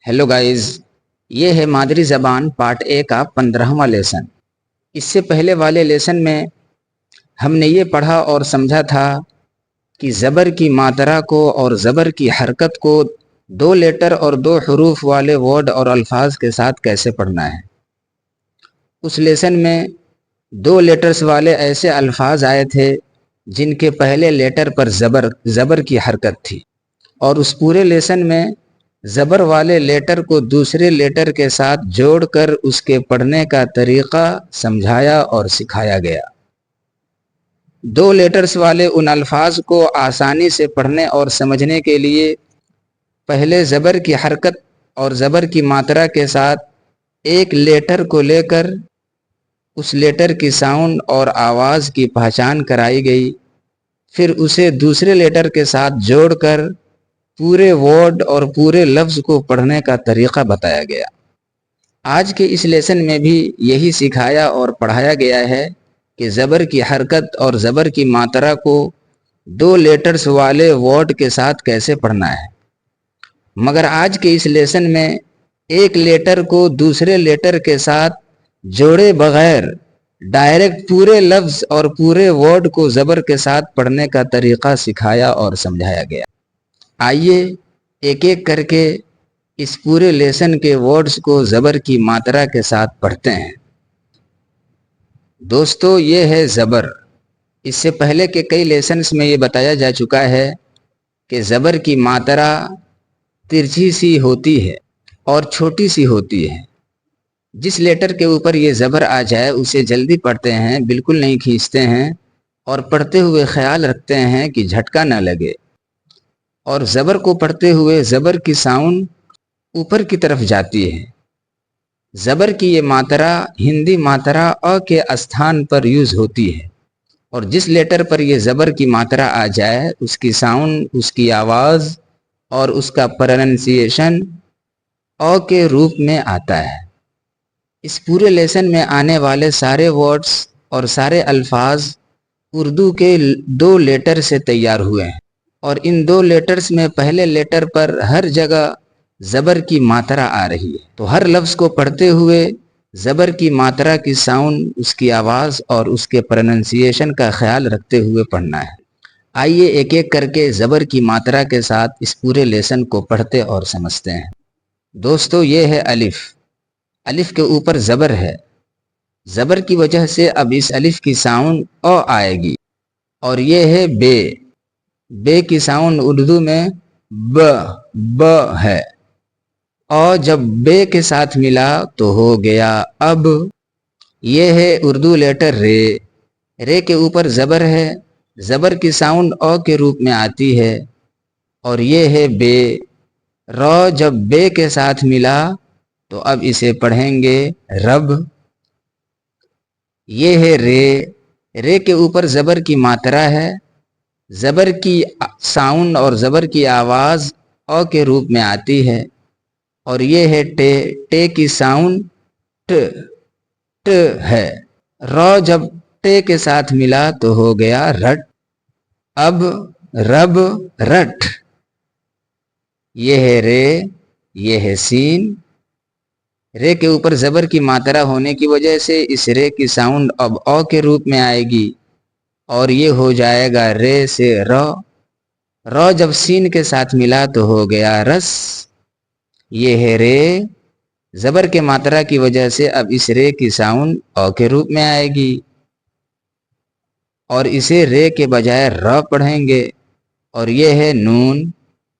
Hello guys, ये है मादरी ज़बान पार्ट ए का 15वां लेसन। इससे पहले वाले लेसन में हमने ये पढ़ा और समझा था कि ज़बर की मात्रा को और ज़बर की हरकत को दो लेटर और दो हरूफ वाले वर्ड और अल्फाज के साथ कैसे पढ़ना है। उस लेसन में दो लेटर्स वाले ऐसे अल्फाज आए थे जिनके पहले लेटर पर ज़बर की हरकत थी, और उस पूरे लेसन में ज़बर वाले लेटर को दूसरे लेटर के साथ जोड़कर उसके पढ़ने का तरीक़ा समझाया और सिखाया गया। दो लेटर्स वाले उन अल्फाज को आसानी से पढ़ने और समझने के लिए पहले ज़बर की हरकत और ज़बर की मात्रा के साथ एक लेटर को लेकर उस लेटर की साउंड और आवाज़ की पहचान कराई गई। फिर उसे दूसरे लेटर के साथ जोड़कर पूरे वर्ड और पूरे लफ्ज़ को पढ़ने का तरीक़ा बताया गया। आज के इस लेसन में भी यही सिखाया और पढ़ाया गया है कि ज़बर की हरकत और ज़बर की मात्रा को दो लेटर्स वाले वर्ड के साथ कैसे पढ़ना है। मगर आज के इस लेसन में एक लेटर को दूसरे लेटर के साथ जोड़े बगैर डायरेक्ट पूरे लफ्ज़ और पूरे वर्ड को ज़बर के साथ पढ़ने का तरीक़ा सिखाया और समझाया गया। आइए एक एक करके इस पूरे लेसन के वर्ड्स को ज़बर की मात्रा के साथ पढ़ते हैं। दोस्तों, ये है ज़बर। इससे पहले के कई लेसन्स में ये बताया जा चुका है कि ज़बर की मात्रा तिरछी सी होती है और छोटी सी होती है। जिस लेटर के ऊपर ये ज़बर आ जाए उसे जल्दी पढ़ते हैं, बिल्कुल नहीं खींचते हैं, और पढ़ते हुए ख्याल रखते हैं कि झटका ना लगे। और ज़बर को पढ़ते हुए ज़बर की साउंड ऊपर की तरफ जाती है। ज़बर की ये मात्रा हिंदी मात्रा अ के स्थान पर यूज़ होती है, और जिस लेटर पर ये ज़बर की मात्रा आ जाए उसकी साउंड, उसकी आवाज़ और उसका प्रोनंसिएशन अ के रूप में आता है। इस पूरे लेसन में आने वाले सारे वर्ड्स और सारे अल्फाज उर्दू के दो लेटर से तैयार हुए हैं, और इन दो लेटर्स में पहले लेटर पर हर जगह ज़बर की मात्रा आ रही है। तो हर लफ्ज़ को पढ़ते हुए ज़बर की मात्रा की साउंड, उसकी आवाज़ और उसके प्रोनंसिएशन का ख्याल रखते हुए पढ़ना है। आइए एक एक करके ज़बर की मात्रा के साथ इस पूरे लेसन को पढ़ते और समझते हैं। दोस्तों, ये है अलिफ। अलिफ के ऊपर ज़बर है। ज़बर की वजह से अब इस अलिफ की साउंड अ आएगी। और ये है बे। बे की साउंड उर्दू में ब है। और जब बे के साथ मिला तो हो गया अब। ये है उर्दू लेटर रे। रे के ऊपर ज़बर है। ज़बर की साउंड अ के रूप में आती है। और ये है बे। र जब बे के साथ मिला तो अब इसे पढ़ेंगे रब। ये है रे। रे के ऊपर ज़बर की मात्रा है। ज़बर की साउंड और ज़बर की आवाज़ अ के रूप में आती है। और ये है टे। टे की साउंड ट ट है। र जब टे के साथ मिला तो हो गया रट। अब रब रट। ये है रे। ये है सीन। रे के ऊपर ज़बर की मात्रा होने की वजह से इस रे की साउंड अब अ के रूप में आएगी, और ये हो जाएगा रे से र। र जब सीन के साथ मिला तो हो गया रस। ये है रे। ज़बर के मात्रा की वजह से अब इस रे की साउंड अ के रूप में आएगी, और इसे रे के बजाय र पढ़ेंगे। और ये है नून।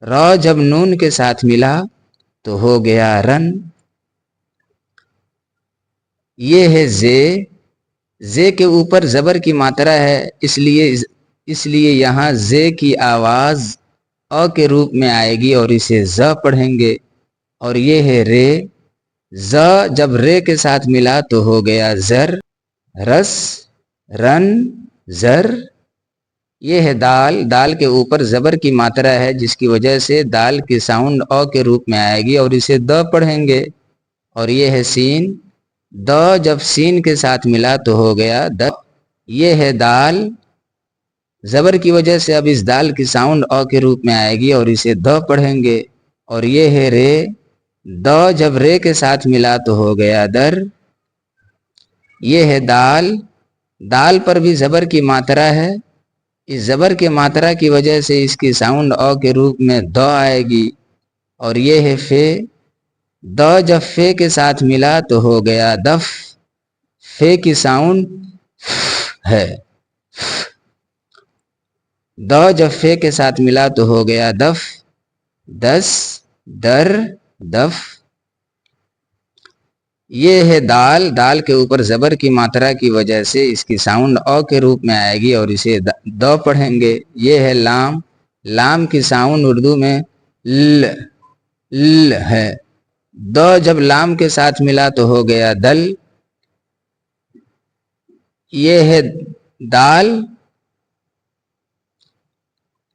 र जब नून के साथ मिला तो हो गया रन। ये है जे। जे के ऊपर ज़बर की मात्रा है, इसलिए यहाँ जे की आवाज़ अ के रूप में आएगी और इसे ज पढ़ेंगे। और ये है रे। ज जब रे के साथ मिला तो हो गया ज़र। रस रन ज़र। ये है दाल। दाल के ऊपर ज़बर की मात्रा है, जिसकी वजह से दाल की साउंड अ के रूप में आएगी और इसे द पढ़ेंगे। और ये है सीन। द जब सीन के साथ मिला तो हो गया द। ये है दाल। ज़बर की वजह से अब इस दाल की साउंड अ के रूप में आएगी और इसे द पढ़ेंगे। और ये है रे। دو جب رے کے ساتھ ملا تو ہو گیا در. یہ ہے دال. دال پر بھی زبر کی ماترا ہے. اس زبر کے ماترا کی وجہ سے اس کی ساؤنڈ او کے روپ میں دو آئے گی. اور یہ ہے فے. دو جب فے کے ساتھ ملا تو ہو گیا دف. فے کی ساؤنڈ ہے. دو جب فے کے ساتھ ملا تو ہو گیا دف. دس در دف. یہ ہے دال. دال کے اوپر زبر کی ماترا کی وجہ سے اس کی ساؤنڈ او کے روپ میں آئے گی اور اسے دو پڑھیں گے. یہ ہے لام. لام کی ساؤنڈ اردو میں ل ل ہے. دو جب لام کے ساتھ ملا تو ہو گیا دل. یہ ہے دال.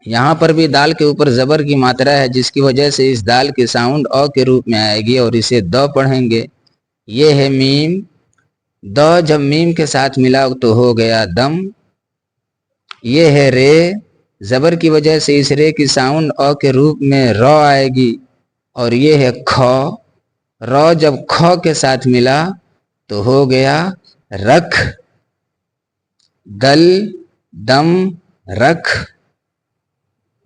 یہاں پر بھی دال کے اوپر زبر کی ماترا ہے جس کی وجہ سے اس دال کی ساؤنڈ او کے روپ میں آئے گی اور اسے دو پڑھیں گے. یہ ہے میم. دو جب میم کے ساتھ ملا تو ہو گیا دم. یہ ہے رے. زبر کی وجہ سے اس رے کی ساؤنڈ او کے روپ میں رو آئے گی اور یہ ہے کھو. رو جب کھو کے ساتھ ملا تو ہو گیا رکھ. دل دم رکھ.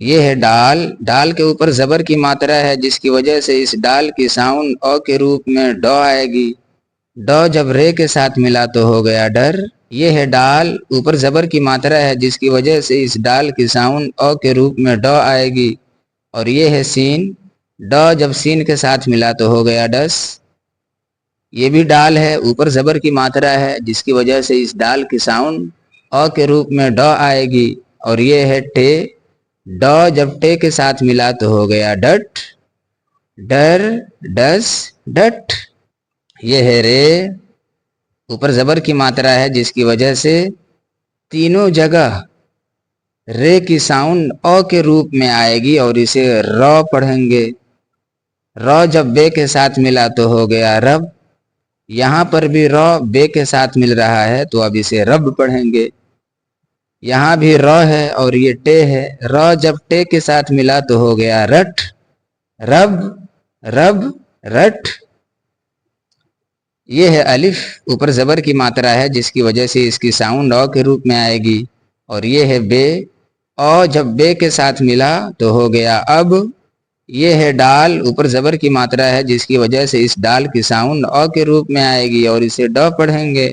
یہ ہے ڈال. ڈال کے اوپر زبر کی ماترا ہے جس کی وجہ سے اس ڈال کی ساؤنڈ او کے روپ میں ڈو آئے گی. ڈو جب رے کے ساتھ ملا تو ہو گیا ڈر. یہ ہے ڈال. اوپر زبر کی ماترا ہے جس کی وجہ سے اس ڈال کی ساؤنڈ او کے روپ میں ڈو آئے گی اور یہ ہے سین. ڈو جب سین کے ساتھ ملا تو ہو گیا ڈس. یہ بھی ڈال ہے. اوپر زبر کی ماترا ہے جس کی وجہ سے اس ڈال کی ساؤنڈ او کے روپ میں ڈو آئے گی اور یہ ہے ٹے. ڈو جب ٹے کے ساتھ ملا تو ہو گیا ڈٹ. ڈر ڈس ڈٹ. یہ ہے رے. اوپر زبر کی ماترا ہے جس کی وجہ سے تینوں جگہ رے کی ساؤنڈ او کے روپ میں آئے گی اور اسے رو پڑھیں گے. رو جب بے کے ساتھ ملا تو ہو گیا رب. یہاں پر بھی رو بے کے ساتھ مل رہا ہے تو اب اسے رب پڑھیں گے. یہاں بھی رو ہے اور یہ ٹے ہے. رو جب ٹے کے ساتھ ملا تو ہو گیا رٹ. رب رب رٹ. یہ ہے الف. اوپر زبر کی ماترا ہے جس کی وجہ سے اس کی ساؤنڈ او کے روپ میں آئے گی اور یہ ہے بے. او جب بے کے ساتھ ملا تو ہو گیا اب. یہ ہے ڈال. اوپر زبر کی ماترا ہے جس کی وجہ سے اس ڈال کی ساؤنڈ او کے روپ میں آئے گی اور اسے ڈو پڑھیں گے.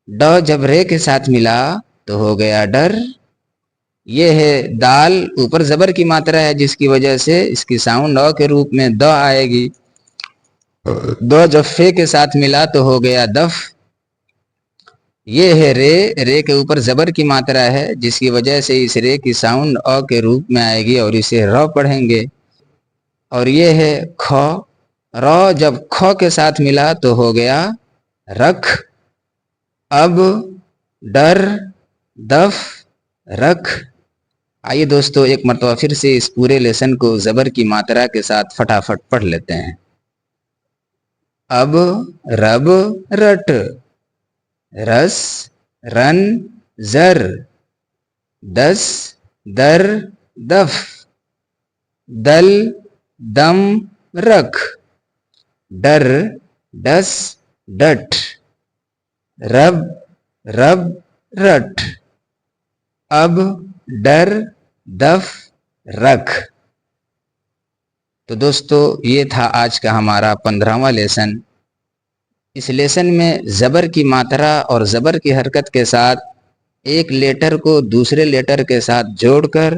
ڈو جب رے کے ساتھ ملا تو ہو گیا ڈر. یہ ہے دال. اوپر زبر کی ماترا ہے جس کی وجہ سے اس کی ساؤنڈ او کے روپ میں دو آئے گی. دو جب فے کے ساتھ ملا تو ہو گیا دف. یہ ہے رے. رے کے اوپر زبر کی ماترا ہے جس کی وجہ سے اس رے کی ساؤنڈ او کے روپ میں آئے گی اور اسے رو پڑھیں گے اور یہ ہے کھو. رو جب کھو کے ساتھ ملا تو ہو گیا رکھ. اب ڈر دف رکھ. آئیے دوستو ایک مرتبہ پھر سے اس پورے لیسن کو زبر کی ماترا کے ساتھ فٹافٹ پڑھ لیتے ہیں. اب رب رٹ. رس رن زر. دس در دف. دل دم رکھ. ڈر ڈس ڈٹ. رب رب رٹ. اب ڈر دف رکھ. تو دوستو یہ تھا آج کا ہمارا 15واں لیسن. اس لیسن میں زبر کی ماترا اور زبر کی حرکت کے ساتھ ایک لیٹر کو دوسرے لیٹر کے ساتھ جوڑ کر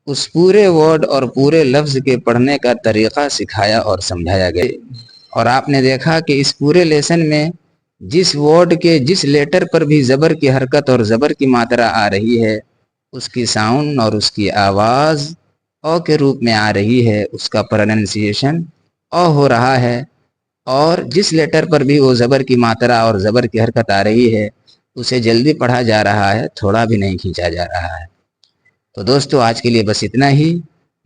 اس پورے ورڈ اور پورے لفظ کے پڑھنے کا طریقہ سکھایا اور سمجھایا گیا. اور آپ نے دیکھا کہ اس پورے لیسن میں جس ورڈ کے جس لیٹر پر بھی زبر کی حرکت اور زبر کی ماترا آ رہی ہے اس کی ساؤنڈ اور اس کی آواز او کے روپ میں آ رہی ہے. اس کا پروننسیشن او ہو رہا ہے. اور جس لیٹر پر بھی وہ زبر کی ماترا اور زبر کی حرکت آ رہی ہے اسے جلدی پڑھا جا رہا ہے, تھوڑا بھی نہیں کھینچا جا رہا ہے. تو دوستو آج کے لیے بس اتنا ہی.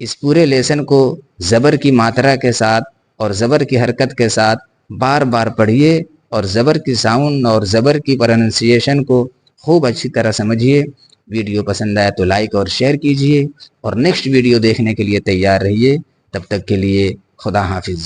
اس پورے لیسن کو زبر کی ماترا کے ساتھ اور زبر کی حرکت کے ساتھ بار بار پڑھیے اور زبر کی ساؤنڈ اور زبر کی پروننسیشن کو خوب اچھی طرح سمجھیے. ویڈیو پسند آیا تو لائک اور شیئر کیجیے اور نیکسٹ ویڈیو دیکھنے کے لیے تیار رہیے. تب تک کے لیے خدا حافظ.